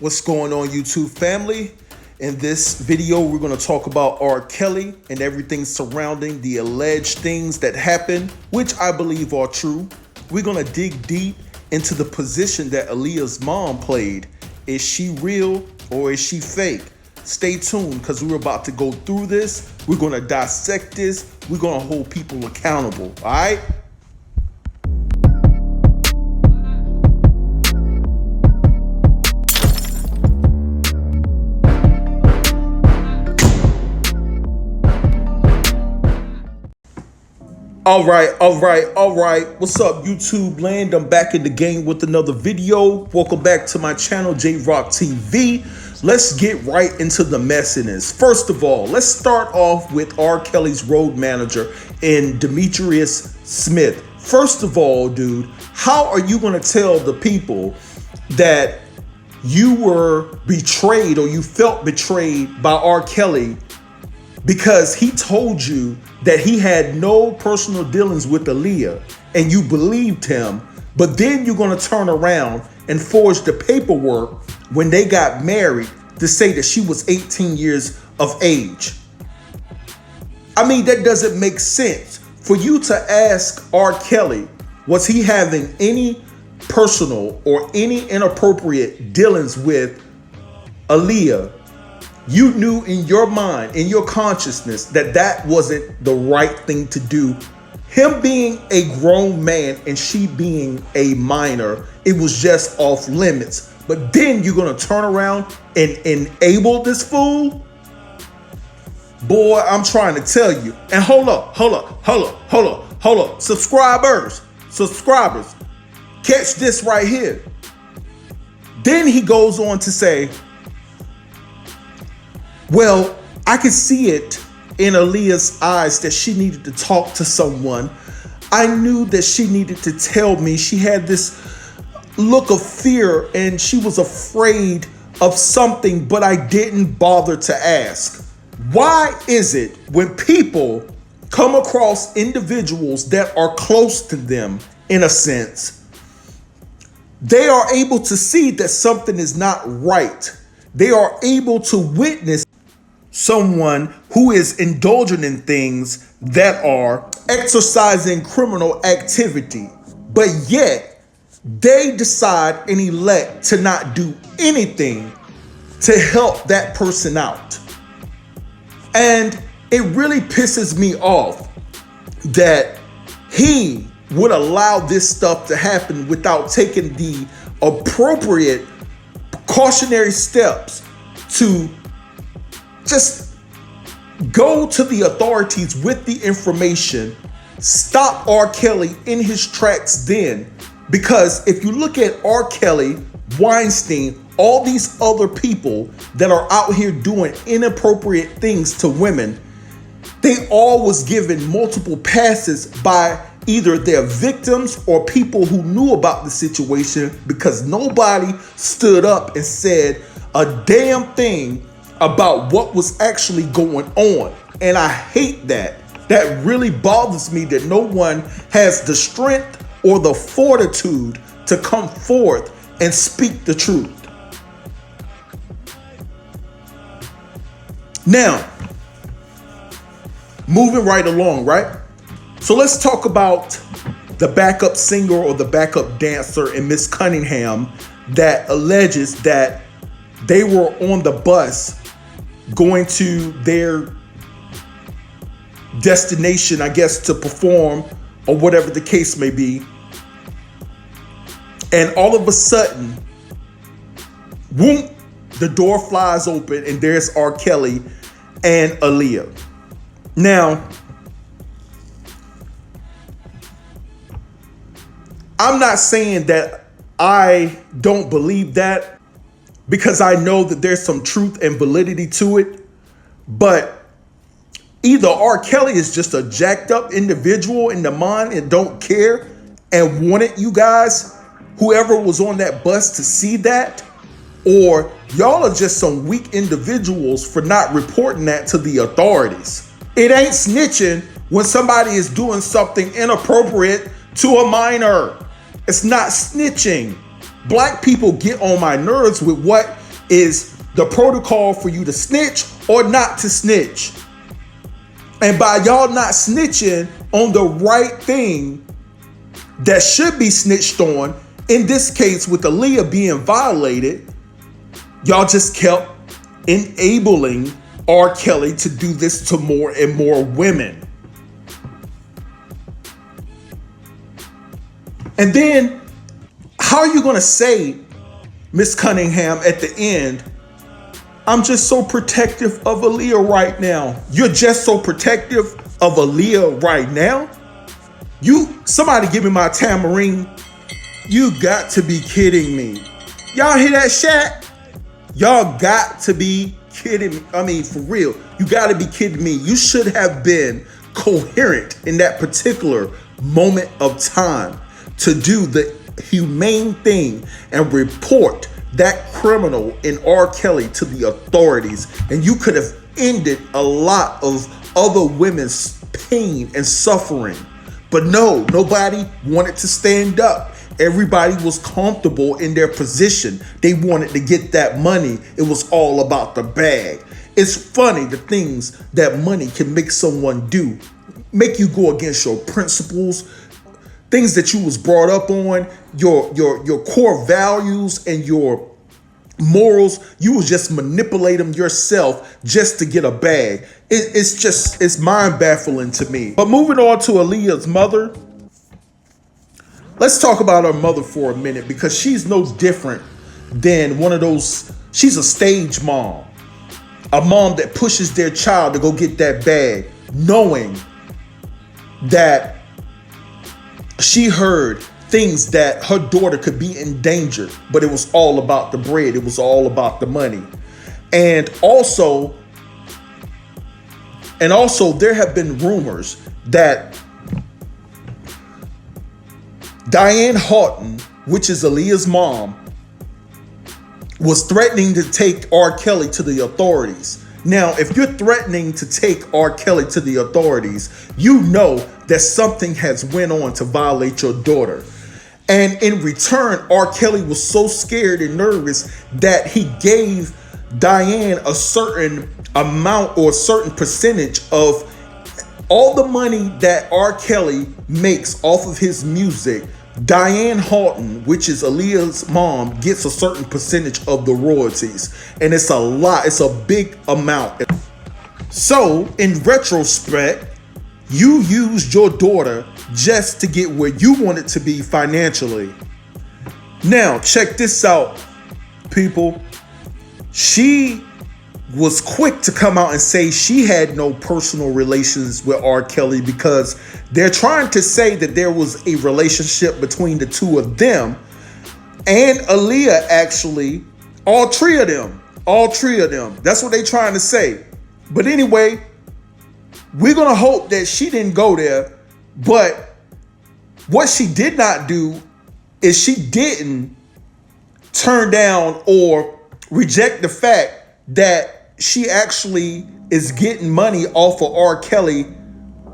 What's going on, YouTube family? In this video, we're going to talk about R.Kelly and everything surrounding the alleged things that happened, which I believe are true. We're going to dig deep into the position that Aaliyah's mom played. Is she real or is she fake? Stay tuned because we're about to go through this. We're going to dissect this. We're going to hold people accountable, all right? All right. What's up, YouTube land? I'm back in the game with another video. Welcome back to my channel, J-Rock TV. Let's get right into the messiness. First of all, let's start off with R. Kelly's road manager and Demetrius Smith. First of all, dude, how are you going to tell the people that you were betrayed or you felt betrayed by R. Kelly because he told you that he had no personal dealings with Aaliyah and you believed him, but then you're going to turn around and forge the paperwork when they got married to say that she was 18 years of age? I mean, that doesn't make sense. For you to ask R. Kelly, was he having any personal or any inappropriate dealings with Aaliyah, you knew in your mind, in your consciousness, that that wasn't the right thing to do. Him being a grown man and she being a minor, it was just off limits. But then you're going to turn around and enable this fool? Boy, I'm trying to tell you. And hold up. Subscribers, catch this right here. Then he goes on to say, well, I could see it in Aaliyah's eyes that she needed to talk to someone. I knew that she needed to tell me. She had this look of fear and she was afraid of something, but I didn't bother to ask. Why is it when people come across individuals that are close to them, in a sense, they are able to see that something is not right? They are able to witness someone who is indulging in things that are exercising criminal activity, but yet they decide and elect to not do anything to help that person out. And it really pisses me off that he would allow this stuff to happen without taking the appropriate cautionary steps to just go to the authorities with the information, stop R. Kelly in his tracks then. Because if you look at R. Kelly, Weinstein, all these other people that are out here doing inappropriate things to women, they all was given multiple passes by either their victims or people who knew about the situation, because nobody stood up and said a damn thing about what was actually going on. And I hate that. That really bothers me that no one has the strength or the fortitude to come forth and speak the truth. Now, moving right along, right? So let's talk about the backup singer or the backup dancer in Miss Cunningham that alleges that they were on the bus going to their destination, I guess, to perform or whatever the case may be. And all of a sudden, whoop, the door flies open and there's R. Kelly and Aaliyah. Now, I'm not saying that I don't believe that, because I know that there's some truth and validity to it. But either R. Kelly is just a jacked up individual in the mind and don't care and wanted you guys, whoever was on that bus, to see that, or y'all are just some weak individuals for not reporting that to the authorities. It ain't snitching when somebody is doing something inappropriate to a minor. It's not snitching. Black people get on my nerves with what is the protocol for you to snitch or not to snitch. And by y'all not snitching on the right thing that should be snitched on, in this case with Aaliyah being violated, y'all just kept enabling R. Kelly to do this to more and more women. And then, how are you going to say, Miss Cunningham, at the end, I'm just so protective of Aaliyah right now? You're just so protective of Aaliyah right now? Somebody give me my tambourine. You got to be kidding me. Y'all hear that, Shaq? Y'all got to be kidding me. I mean, for real, you got to be kidding me. You should have been coherent in that particular moment of time to do the humane thing and report that criminal in R. Kelly to the authorities. And you could have ended a lot of other women's pain and suffering. But no, nobody wanted to stand up. Everybody was comfortable in their position. They wanted to get that money. It was all about the bag. It's funny the things that money can make someone do, make you go against your principles, things that you was brought up on, your core values and your morals. You was just manipulate them yourself just to get a bag. It's mind baffling to me. But moving on to Aaliyah's mother. Let's talk about her mother for a minute, because she's no different than one of those. She's a stage mom, a mom that pushes their child to go get that bag, knowing that she heard things that her daughter could be in danger, but it was all about the bread. It was all about the money. And also there have been rumors that Diane Houghton, which is Aaliyah's mom, was threatening to take R. Kelly to the authorities. Now, if you're threatening to take R. Kelly to the authorities, you know that something has went on to violate your daughter. And in return, R. Kelly was so scared and nervous that he gave Diane a certain amount or a certain percentage of all the money that R. Kelly makes off of his music. Diane Houghton, which is Aaliyah's mom, gets a certain percentage of the royalties. And it's a lot. It's a big amount. So, in retrospect, you used your daughter just to get where you wanted to be financially. Now, check this out, people. She was quick to come out and say she had no personal relations with R. Kelly, because they're trying to say that there was a relationship between the two of them and Aaliyah. Actually, all three of them. That's what they're trying to say. But anyway, we're going to hope that she didn't go there. But what she did not do is she didn't turn down or reject the fact that she actually is getting money off of R. Kelly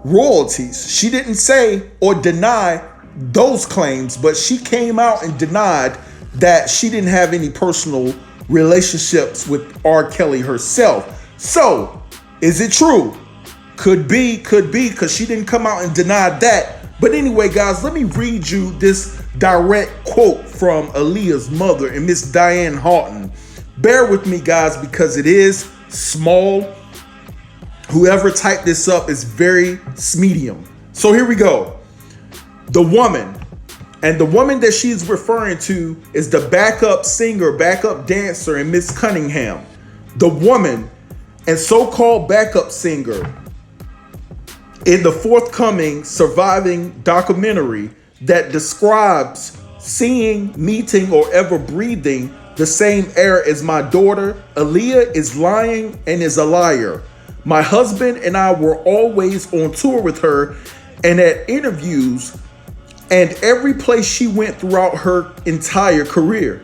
royalties. She didn't say or deny those claims, but she came out and denied that she didn't have any personal relationships with R. Kelly herself. So, is it true? Could be, because she didn't come out and deny that. But anyway, guys, let me read you this direct quote from Aaliyah's mother and Miss Diane Houghton. Bear with me, guys, because it is small. Whoever typed this up is very medium. So here we go. The woman, and the woman that she's referring to is the backup singer, backup dancer, and Miss Cunningham. The woman and so-called backup singer in the forthcoming surviving documentary that describes seeing, meeting, or ever breathing the same air as my daughter, Aaliyah is lying and is a liar. My husband and I were always on tour with her and at interviews and every place she went throughout her entire career.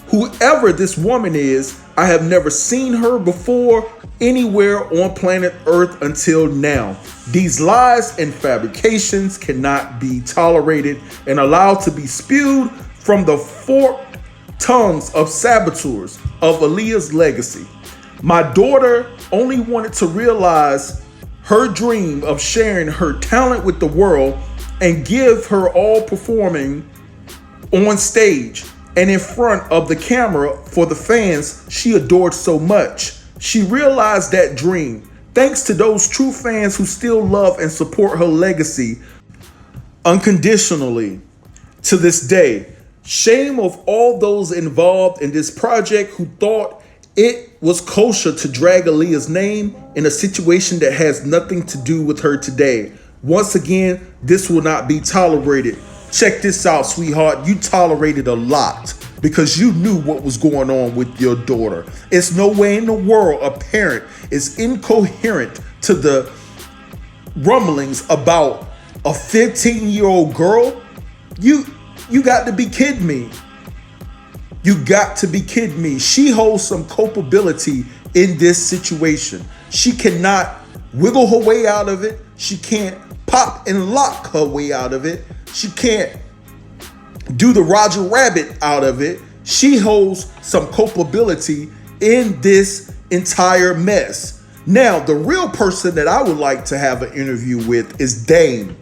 Whoever this woman is, I have never seen her before anywhere on planet Earth until now. These lies and fabrications cannot be tolerated and allowed to be spewed from the forked tongues of saboteurs of Aaliyah's legacy. My daughter only wanted to realize her dream of sharing her talent with the world and give her all performing on stage and in front of the camera for the fans she adored so much. She realized that dream thanks to those true fans who still love and support her legacy unconditionally to this day. Shame of all those involved in this project who thought it was kosher to drag Aaliyah's name in a situation that has nothing to do with her today. Once again, this will not be tolerated. Check this out, sweetheart. You tolerated a lot because you knew what was going on with your daughter. It's no way in the world a parent is incoherent to the rumblings about a 15-year-old girl. You got to be kidding me. You got to be kidding me. She holds some culpability in this situation. She cannot wiggle her way out of it. She can't pop and lock her way out of it. She can't do the Roger Rabbit out of it. She holds some culpability in this entire mess. Now, the real person that I would like to have an interview with is Dame.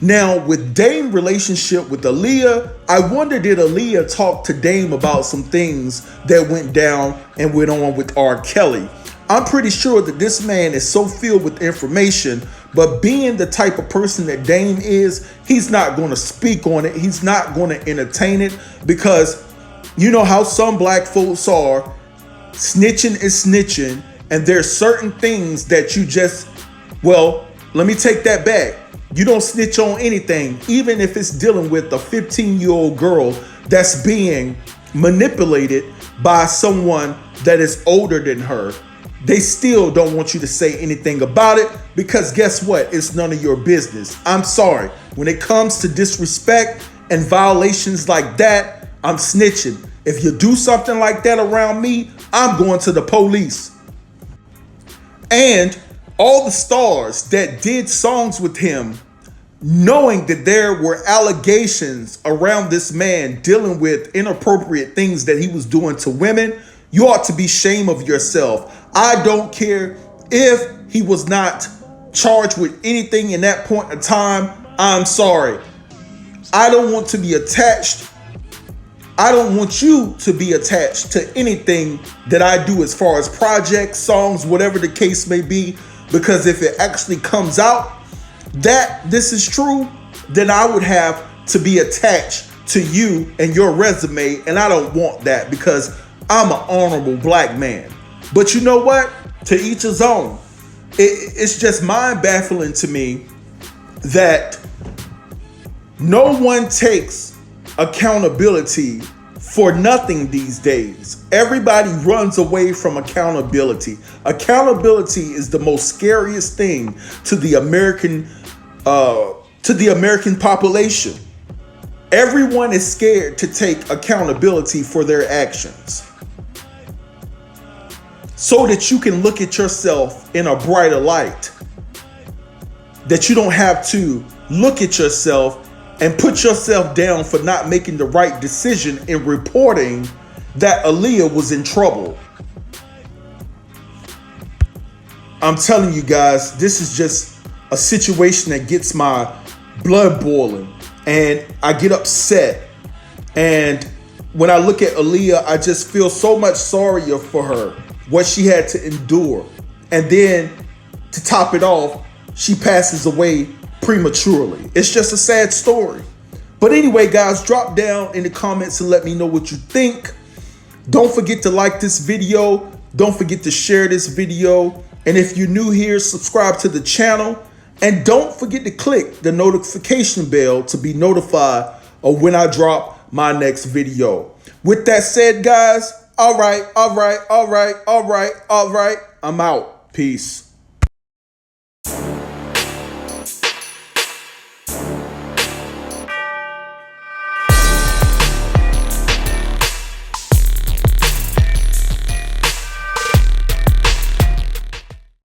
Now, with Dame's relationship with Aaliyah, I wonder, did Aaliyah talk to Dame about some things that went down and went on with R.Kelly? I'm pretty sure that this man is so filled with information, but being the type of person that Dame is, he's not going to speak on it. He's not going to entertain it because you know how some black folks are. Snitching is snitching, and there's certain things that you just, well, let me take that back. You don't snitch on anything, even if it's dealing with a 15-year-old girl that's being manipulated by someone that is older than her. They still don't want you to say anything about it because guess what? It's none of your business. I'm sorry. When it comes to disrespect and violations like that, I'm snitching. If you do something like that around me, I'm going to the police. And all the stars that did songs with him, knowing that there were allegations around this man dealing with inappropriate things that he was doing to women, you ought to be ashamed of yourself. I don't care if he was not charged with anything in that point in time. I'm sorry. I don't want to be attached. I don't want you to be attached to anything that I do as far as projects, songs, whatever the case may be. Because if it actually comes out that this is true, then I would have to be attached to you and your resume. And I don't want that because I'm an honorable black man. But you know what? To each his own. It's just mind baffling to me that no one takes accountability for nothing these days. Everybody runs away from accountability. Accountability is the most scariest thing to the American population. Everyone is scared to take accountability for their actions, so that you can look at yourself in a brighter light. That you don't have to look at yourself and put yourself down for not making the right decision in reporting that Aaliyah was in trouble. I'm telling you guys, this is just a situation that gets my blood boiling and I get upset. And when I look at Aaliyah, I just feel so much sorrier for her, what she had to endure. And then to top it off, she passes away prematurely. It's just a sad story. But anyway, guys, drop down in the comments and let me know what you think. Don't forget to like this video. Don't forget to share this video. And if you're new here, subscribe to the channel. And don't forget to click the notification bell to be notified of when I drop my next video. With that said, guys, all right, I'm out. Peace.